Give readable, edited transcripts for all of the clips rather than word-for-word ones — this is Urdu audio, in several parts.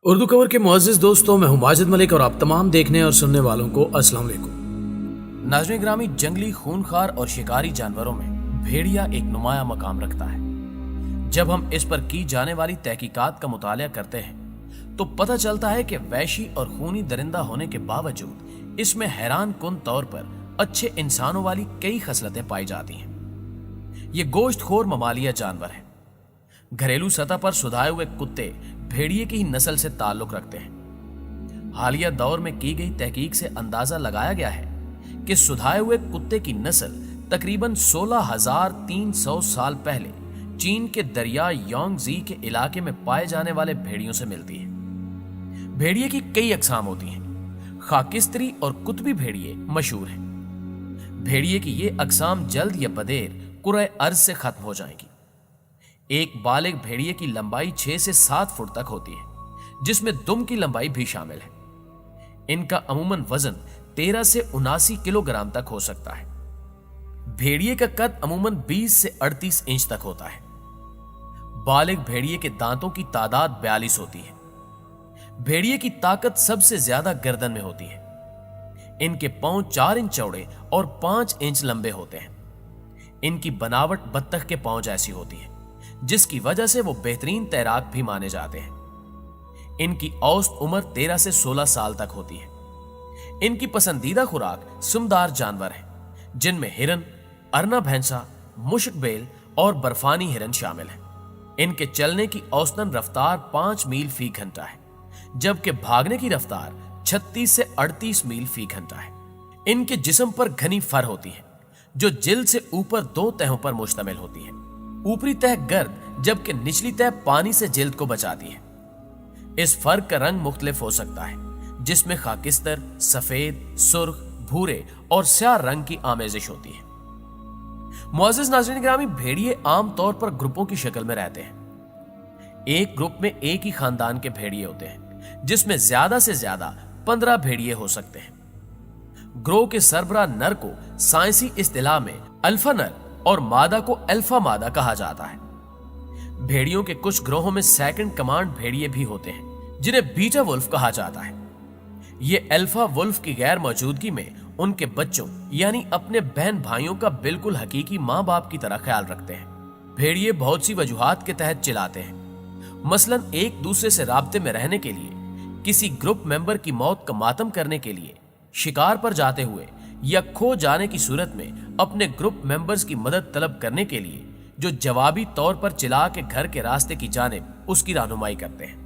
اردو کور کے معزز دوستوں، میں ہوں ماجد ملک اور آپ تمام دیکھنے اور سننے والوں کو السلام علیکم۔ ناظرین گرامی، جنگلی خونخوار اور شکاری جانوروں میں بھیڑیا ایک نمایاں مقام رکھتا ہے۔ جب ہم اس پر کی جانے والی تحقیقات کا مطالعہ کرتے ہیں تو پتہ چلتا ہے کہ وحشی اور خونی درندہ ہونے کے باوجود اس میں حیران کن طور پر اچھے انسانوں والی کئی خصلتیں پائی جاتی ہیں۔ یہ گوشت خور ممالیہ جانور ہے۔ گھریلو سطح پر سدھائے ہوئے کتے بھیڑیے کی ہی نسل سے تعلق رکھتے ہیں۔ حالیہ دور میں کی گئی تحقیق سے اندازہ لگایا گیا ہے کہ سدھائے ہوئے کتے کی نسل تقریباً 16,300 سال پہلے چین کے دریا یانگزی کے علاقے میں پائے جانے والے بھیڑیوں سے ملتی ہے۔ بھیڑیے کی کئی اقسام ہوتی ہیں۔ خاکستری اور قطبی بھیڑیے مشہور ہیں۔ بھیڑیے کی یہ اقسام جلد یا بدیر کرۂ ارض سے ختم ہو جائیں گی۔ ایک بالغ بھیڑیے کی لمبائی 6 سے 7 فٹ تک ہوتی ہے، جس میں دم کی لمبائی بھی شامل ہے۔ ان کا عموماً وزن 13 سے 79 کلو گرام تک ہو سکتا ہے۔ بھیڑیے کا قد عموماً 20 سے 38 انچ تک ہوتا ہے۔ بالغ بھیڑیے کے دانتوں کی تعداد 42 ہوتی ہے۔ بھیڑیے کی طاقت سب سے زیادہ گردن میں ہوتی ہے۔ ان کے پاؤں 4 انچ چوڑے اور 5 انچ لمبے ہوتے ہیں۔ ان کی بناوٹ بطخ کے پاؤں جیسی ہوتی ہے، جس کی وجہ سے وہ بہترین تیراک بھی مانے جاتے ہیں۔ ان کی اوسط عمر 13 سے 16 سال تک ہوتی ہے۔ ان کی پسندیدہ خوراک سمدار جانور ہیں، جن میں ہرن، ارنا بھینسا، مشک بیل اور برفانی ہرن شامل ہیں۔ ان کے چلنے کی اوسطاً رفتار 5 میل فی گھنٹہ ہے، جبکہ بھاگنے کی رفتار 36 سے 38 میل فی گھنٹہ ہے۔ ان کے جسم پر گھنی فر ہوتی ہے، جو جلد سے اوپر 2 تہوں پر مشتمل ہوتی ہے۔ اوپری تہ گرد جبکہ نچلی تہ پانی سے جلد کو بچاتی ہے۔ اس فر کا رنگ مختلف ہو سکتا ہے، جس میں خاکستر، سفید، سرخ، بھورے اور سیاہ رنگ کی آمیزش ہوتی ہے۔ معزز ناظرین گرامی، بھیڑیے عام طور پر گروپوں کی شکل میں رہتے ہیں۔ ایک گروپ میں ایک ہی خاندان کے بھیڑیے ہوتے ہیں، جس میں زیادہ سے زیادہ 15 بھیڑیے ہو سکتے ہیں۔ گروہ کے سربراہ نر کو سائنسی اصطلاح میں الفا نر اور مادہ کو الفا مادہ کہا جاتا ہے۔ بھیڑیوں کے کچھ گروہوں میں سیکنڈ کمانڈ بھیڑیے بھی ہوتے ہیں، جنہیں بیٹا ولف کہا جاتا ہے۔ یہ الفا ولف کی غیر موجودگی میں ان کے بچوں یعنی اپنے بہن بھائیوں کا بالکل حقیقی ماں باپ کی طرح خیال رکھتے ہیں۔ بھیڑیے بہت سی وجوہات کے تحت چلاتے ہیں، مثلاً ایک دوسرے سے رابطے میں رہنے کے لیے، کسی گروپ ممبر کی موت کا ماتم کرنے کے لیے، شکار پر جاتے ہوئے یا کھو جانے کی صورت میں اپنے گروپ ممبرز کی مدد طلب کرنے کے لیے، جو جوابی طور پر چلا کے گھر کے راستے کی جانب اس کی رہنمائی کرتے ہیں۔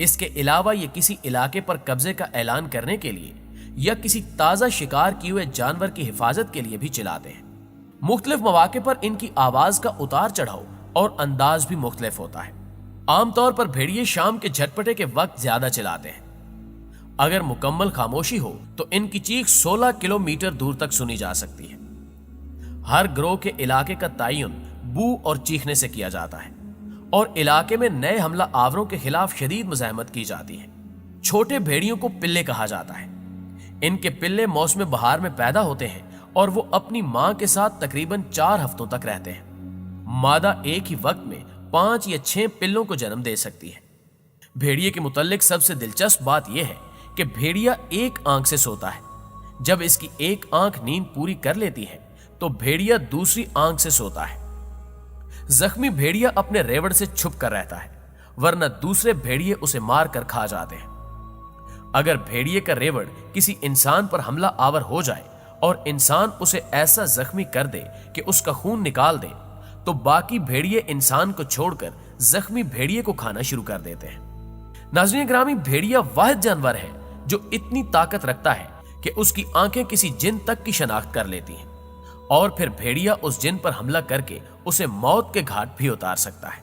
اس کے علاوہ یہ کسی علاقے پر قبضے کا اعلان کرنے کے لیے یا کسی تازہ شکار کیے ہوئے جانور کی حفاظت کے لیے بھی چلاتے ہیں۔ مختلف مواقع پر ان کی آواز کا اتار چڑھاؤ اور انداز بھی مختلف ہوتا ہے۔ عام طور پر بھیڑیے شام کے جھٹپٹے کے وقت زیادہ چلاتے ہیں۔ اگر مکمل خاموشی ہو تو ان کی چیخ 16 کلومیٹر دور تک سنی جا سکتی ہے۔ ہر گروہ کے علاقے کا تعین بو اور چیخنے سے کیا جاتا ہے، اور علاقے میں نئے حملہ آوروں کے خلاف شدید مزاحمت کی جاتی ہے۔ چھوٹے بھیڑیوں کو پلے کہا جاتا ہے۔ ان کے پلے موسم بہار میں پیدا ہوتے ہیں اور وہ اپنی ماں کے ساتھ تقریباً 4 ہفتوں تک رہتے ہیں۔ مادہ ایک ہی وقت میں 5 یا 6 پلوں کو جنم دے سکتی ہے۔ بھیڑیے کے متعلق سب سے دلچسپ بات یہ ہے کہ بھیڑیا ایک آنکھ سے سوتا ہے۔ جب اس کی ایک آنکھ نیند پوری کر لیتی ہے تو بھیڑیا دوسری آنکھ سے سوتا ہے۔ زخمی بھیڑیا اپنے ریوڑ سے چھپ کر رہتا ہے، ورنہ دوسرے بھیڑیے اسے مار کر کھا جاتے ہیں۔ اگر بھیڑیے کا ریوڑ کسی انسان پر حملہ آور ہو جائے اور انسان اسے ایسا زخمی کر دے کہ اس کا خون نکال دے، تو باقی بھیڑیے انسان کو چھوڑ کر زخمی بھیڑیے کو کھانا شروع کر دیتے ہیں۔ ناظرین گرامی، بھیڑیا واحد جانور ہے جو اتنی طاقت رکھتا ہے کہ اس کی آنکھیں کسی جن تک کی شناخت کر لیتی ہیں، اور پھر بھیڑیا اس جن پر حملہ کر کے اسے موت کے گھاٹ بھی اتار سکتا ہے۔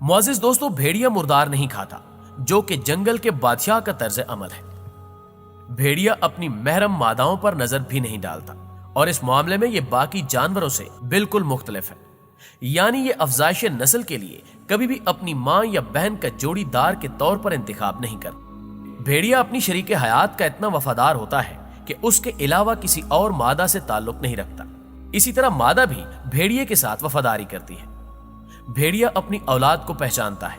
معزز دوستو، بھیڑیا مردار نہیں کھاتا، جو کہ جنگل کے بادشاہ کا طرز عمل ہے۔ بھیڑیا اپنی محرم ماداؤں پر نظر بھی نہیں ڈالتا، اور اس معاملے میں یہ باقی جانوروں سے بالکل مختلف ہے۔ یعنی یہ افزائش نسل کے لیے کبھی بھی اپنی ماں یا بہن کا جوڑی دار کے طور پر انتخاب نہیں کرتا۔ بھیڑیا اپنی شریک حیات کا اتنا وفادار ہوتا ہے کہ اس کے علاوہ کسی اور مادہ سے تعلق نہیں رکھتا۔ اسی طرح مادہ بھی بھیڑیے کے ساتھ وفاداری کرتی ہے۔ بھیڑیا اپنی اولاد کو پہچانتا ہے